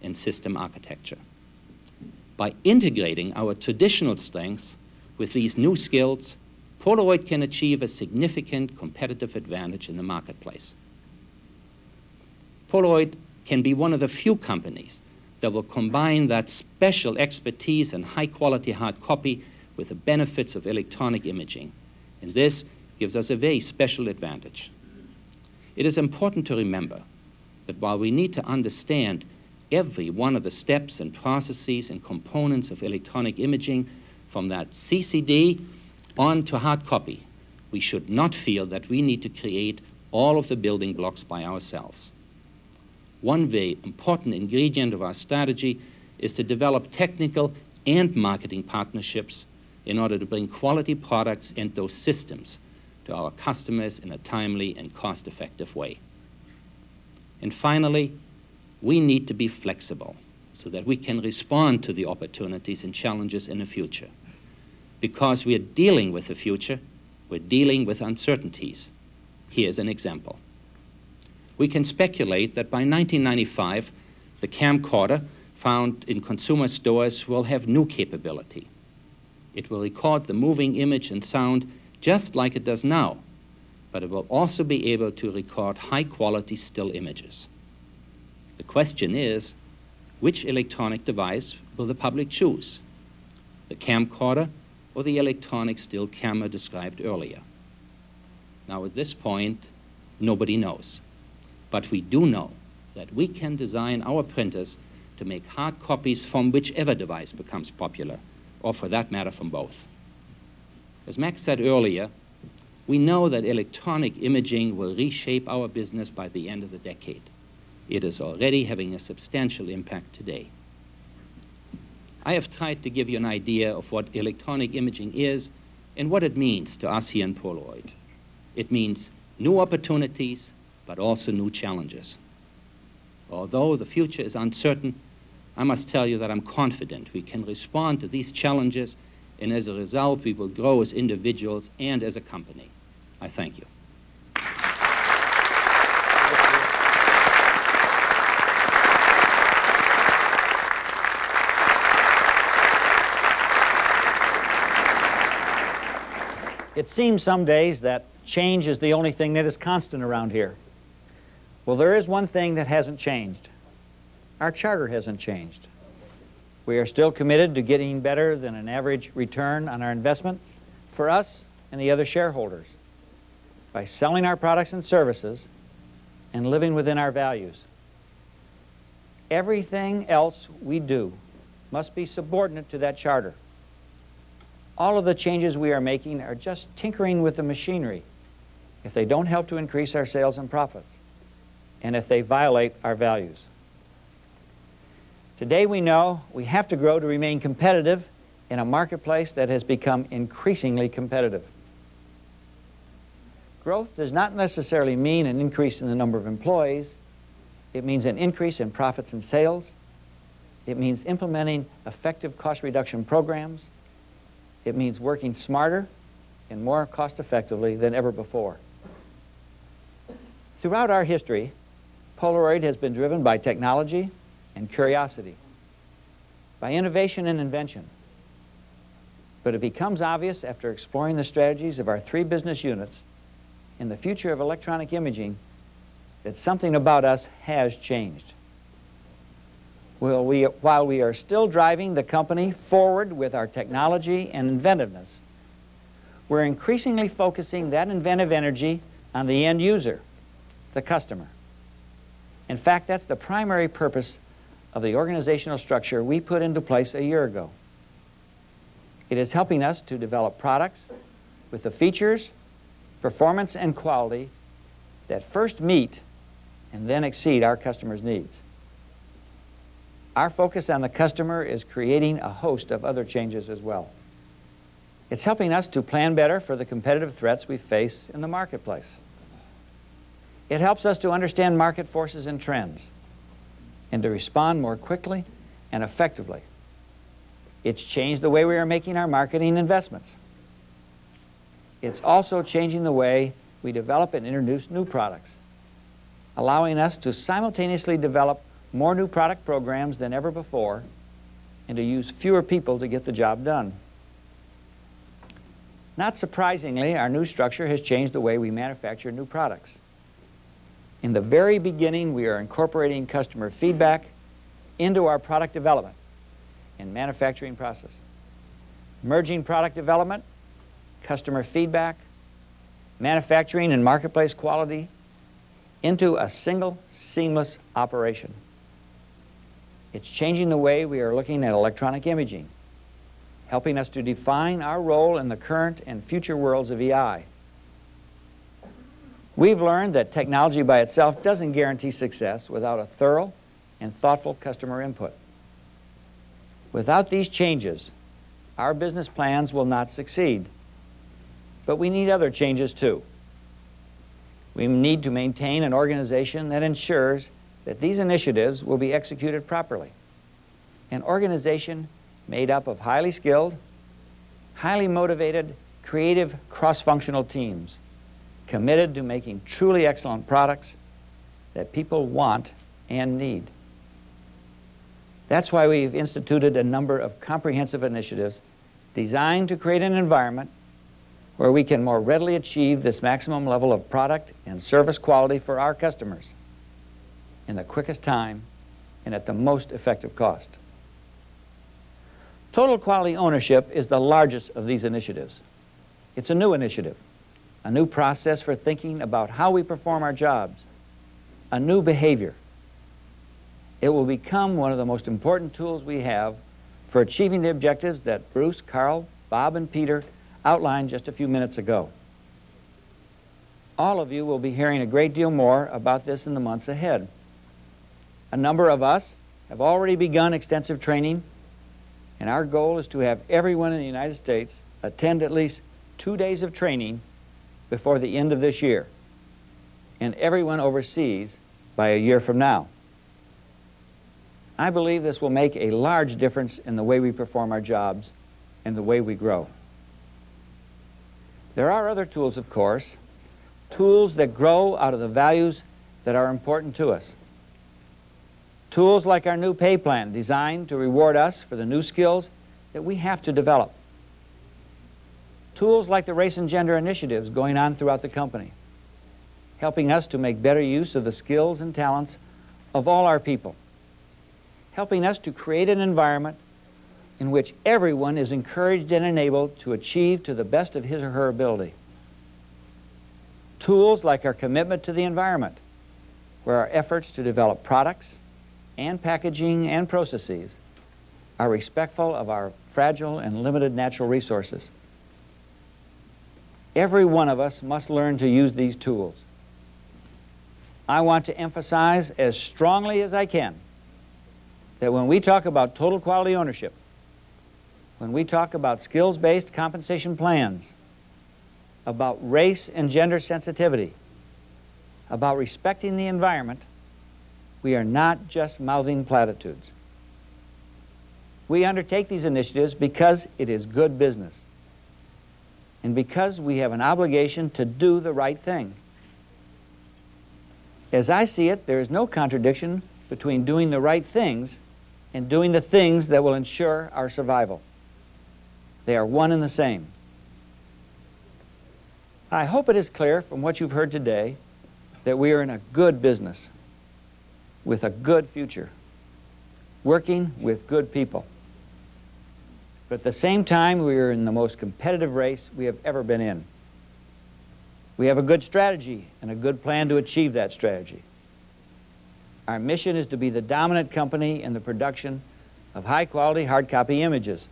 and system architecture. By integrating our traditional strengths with these new skills, Polaroid can achieve a significant competitive advantage in the marketplace. Polaroid can be one of the few companies that will combine that special expertise in high-quality hard copy with the benefits of electronic imaging, and this gives us a very special advantage. It is important to remember that while we need to understand every one of the steps and processes and components of electronic imaging from that CCD on to hard copy, we should not feel that we need to create all of the building blocks by ourselves. One very important ingredient of our strategy is to develop technical and marketing partnerships in order to bring quality products and those systems to our customers in a timely and cost-effective way. And finally, we need to be flexible so that we can respond to the opportunities and challenges in the future. Because we are dealing with the future, we're dealing with uncertainties. Here's an example. We can speculate that by 1995, the camcorder found in consumer stores will have new capability. It will record the moving image and sound just like it does now, but it will also be able to record high-quality still images. The question is, which electronic device will the public choose? The camcorder or the electronic still camera described earlier? Now, at this point, nobody knows. But we do know that we can design our printers to make hard copies from whichever device becomes popular, or for that matter, from both. As Max said earlier, we know that electronic imaging will reshape our business by the end of the decade. It is already having a substantial impact today. I have tried to give you an idea of what electronic imaging is and what it means to us here in Polaroid. It means new opportunities, but also new challenges. Although the future is uncertain, I must tell you that I'm confident we can respond to these challenges, and as a result, we will grow as individuals and as a company. I thank you. It seems some days that change is the only thing that is constant around here. Well, there is one thing that hasn't changed. Our charter hasn't changed. We are still committed to getting better than an average return on our investment for us and the other shareholders by selling our products and services and living within our values. Everything else we do must be subordinate to that charter. All of the changes we are making are just tinkering with the machinery if they don't help to increase our sales and profits, and if they violate our values. Today we know we have to grow to remain competitive in a marketplace that has become increasingly competitive. Growth does not necessarily mean an increase in the number of employees. It means an increase in profits and sales. It means implementing effective cost reduction programs. It means working smarter and more cost-effectively than ever before. Throughout our history, Polaroid has been driven by technology and curiosity, by innovation and invention. But it becomes obvious after exploring the strategies of our three business units and the future of electronic imaging that something about us has changed. While we are still driving the company forward with our technology and inventiveness, we're increasingly focusing that inventive energy on the end user, the customer. In fact, that's the primary purpose of the organizational structure we put into place a year ago. It is helping us to develop products with the features, performance, and quality that first meet and then exceed our customers' needs. Our focus on the customer is creating a host of other changes as well. It's helping us to plan better for the competitive threats we face in the marketplace. It helps us to understand market forces and trends and to respond more quickly and effectively. It's changed the way we are making our marketing investments. It's also changing the way we develop and introduce new products, allowing us to simultaneously develop more new product programs than ever before, and to use fewer people to get the job done. Not surprisingly, our new structure has changed the way we manufacture new products. In the very beginning, we are incorporating customer feedback into our product development and manufacturing process, merging product development, customer feedback, manufacturing and marketplace quality into a single, seamless operation. It's changing the way we are looking at electronic imaging, helping us to define our role in the current and future worlds of EI. We've learned that technology by itself doesn't guarantee success without a thorough and thoughtful customer input. Without these changes, our business plans will not succeed. But we need other changes too. We need to maintain an organization that ensures that these initiatives will be executed properly. An organization made up of highly skilled, highly motivated, creative, cross-functional teams committed to making truly excellent products that people want and need. That's why we've instituted a number of comprehensive initiatives designed to create an environment where we can more readily achieve this maximum level of product and service quality for our customers in the quickest time and at the most effective cost. Total quality ownership is the largest of these initiatives. It's a new initiative, a new process for thinking about how we perform our jobs, a new behavior. It will become one of the most important tools we have for achieving the objectives that Bruce, Carl, Bob, and Peter outlined just a few minutes ago. All of you will be hearing a great deal more about this in the months ahead. A number of us have already begun extensive training, and our goal is to have everyone in the United States attend at least 2 days of training before the end of this year, and everyone overseas by a year from now. I believe this will make a large difference in the way we perform our jobs and the way we grow. There are other tools, of course, tools that grow out of the values that are important to us. Tools like our new pay plan designed to reward us for the new skills that we have to develop. Tools like the race and gender initiatives going on throughout the company, helping us to make better use of the skills and talents of all our people, helping us to create an environment in which everyone is encouraged and enabled to achieve to the best of his or her ability. Tools like our commitment to the environment, where our efforts to develop products and packaging and processes are respectful of our fragile and limited natural resources. Every one of us must learn to use these tools. I want to emphasize as strongly as I can that when we talk about total quality ownership, when we talk about skills-based compensation plans, about race and gender sensitivity, about respecting the environment, we are not just mouthing platitudes. We undertake these initiatives because it is good business and because we have an obligation to do the right thing. As I see it, there is no contradiction between doing the right things and doing the things that will ensure our survival. They are one and the same. I hope it is clear from what you've heard today that we are in a good business with a good future, working with good people. But at the same time, we are in the most competitive race we have ever been in. We have a good strategy and a good plan to achieve that strategy. Our mission is to be the dominant company in the production of high-quality hard copy images.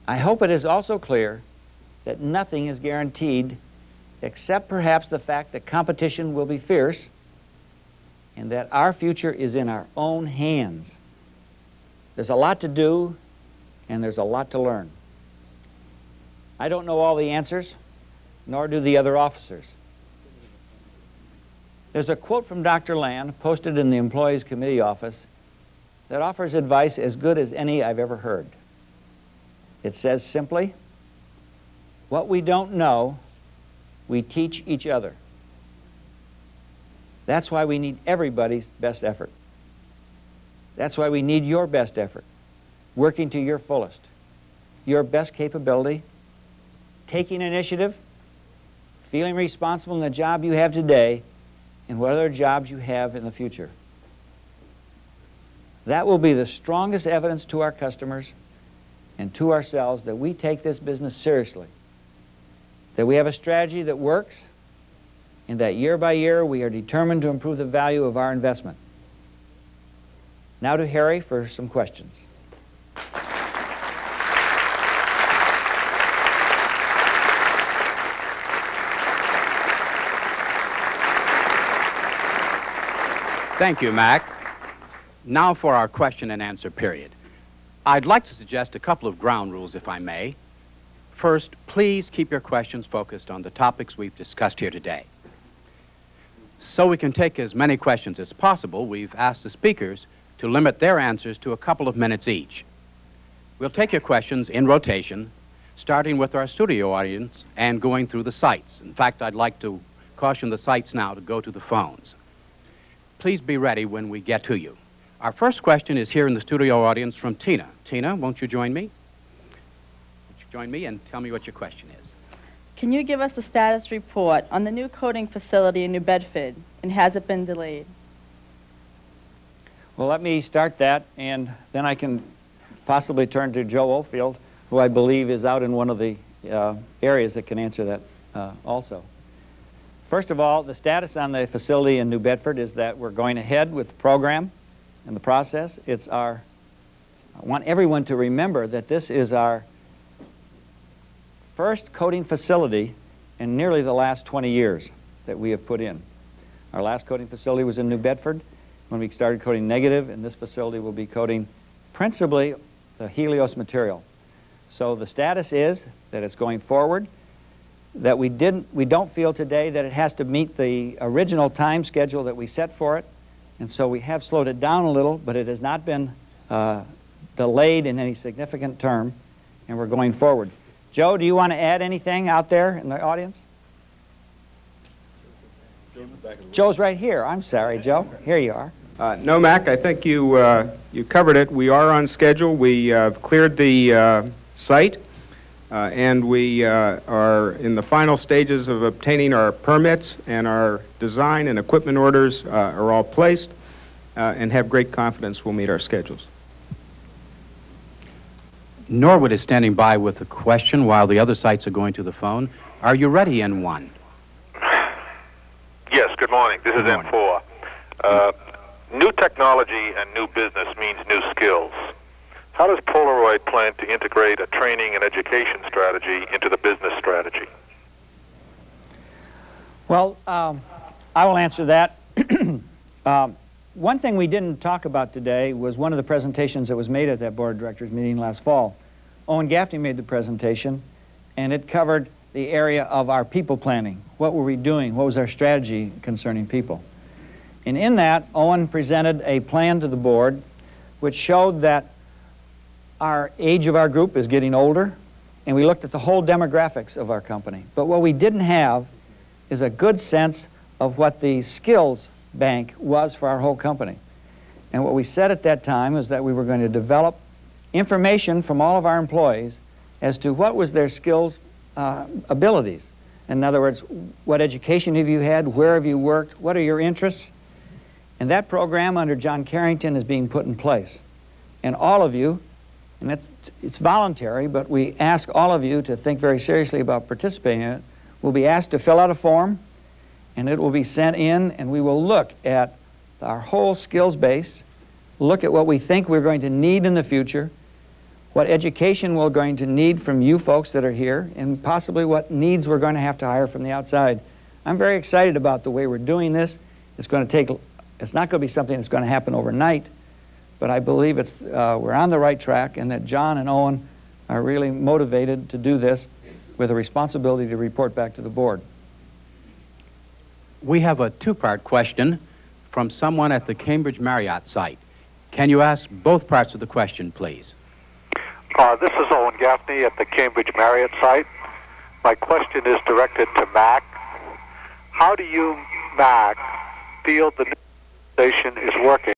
I hope it is also clear that nothing is guaranteed except perhaps the fact that competition will be fierce and that our future is in our own hands. There's a lot to do and there's a lot to learn. I don't know all the answers, nor do the other officers. There's a quote from Dr. Land posted in the Employees Committee office that offers advice as good as any I've ever heard. It says simply, "What we don't know, we teach each other." That's why we need everybody's best effort. That's why we need your best effort, working to your fullest, your best capability, taking initiative, feeling responsible in the job you have today and what other jobs you have in the future. That will be the strongest evidence to our customers and to ourselves that we take this business seriously, that we have a strategy that works, and that year by year we are determined to improve the value of our investment. Now to Harry for some questions. Thank you, Mac. Now for our question and answer period. I'd like to suggest a couple of ground rules, if I may. First, please keep your questions focused on the topics we've discussed here today. So we can take as many questions as possible, we've asked the speakers to limit their answers to a couple of minutes each. We'll take your questions in rotation, starting with our studio audience and going through the sites. In fact, I'd like to caution the sites now to go to the phones. Please be ready when we get to you. Our first question is here in the studio audience from Tina. Tina, won't you join me? Won't you join me and tell me what your question is? Can you give us a status report on the new coating facility in New Bedford, and has it been delayed? Well, let me start that, and then I can possibly turn to Joe Oldfield, who I believe is out in one of the areas that can answer that also. First of all, the status on the facility in New Bedford is that we're going ahead with the program and the process. I want everyone to remember that this is our first coating facility in nearly the last 20 years that we have put in. Our last coating facility was in New Bedford when we started coating negative, and this facility will be coating principally the Helios material. So the status is that it's going forward, that we don't feel today that it has to meet the original time schedule that we set for it, and so we have slowed it down a little, but it has not been delayed in any significant term, and we're going forward. Joe, do you want to add anything out there in the audience? Joe's right here. I'm sorry, Joe. Here you are. No, Mac, I think you covered it. We are on schedule. We have cleared the site, and we are in the final stages of obtaining our permits, and our design and equipment orders are all placed, and have great confidence we'll meet our schedules. Norwood is standing by with a question while the other sites are going to the phone. Are you ready, N1? Yes, good morning. This is N4. New technology and new business means new skills. How does Polaroid plan to integrate a training and education strategy into the business strategy? Well, I will answer that. One thing we didn't talk about today was one of the presentations that was made at that Board of Directors meeting last fall. Owen Gaffney made the presentation, and it covered the area of our people planning. What were we doing? What was our strategy concerning people? And in that, Owen presented a plan to the board which showed that our age of our group is getting older, and we looked at the whole demographics of our company. But what we didn't have is a good sense of what the skills bank was for our whole company. And what we said at that time was that we were going to develop information from all of our employees as to what was their skills abilities. In other words, what education have you had, where have you worked, what are your interests? And that program under John Carrington is being put in place. And all of you, and it's voluntary, but we ask all of you to think very seriously about participating in it, will be asked to fill out a form, and it will be sent in, and we will look at our whole skills base, look at what we think we're going to need in the future, what education we're going to need from you folks that are here, and possibly what needs we're going to have to hire from the outside. I'm very excited about the way we're doing this. It's not going to be something that's going to happen overnight, but I believe we're on the right track, and that John and Owen are really motivated to do this with a responsibility to report back to the board. We have a two-part question from someone at the Cambridge Marriott site. Can you ask both parts of the question, please? This is Owen Gaffney at the Cambridge Marriott site. My question is directed to Mac. How do you, Mac, field the station is working.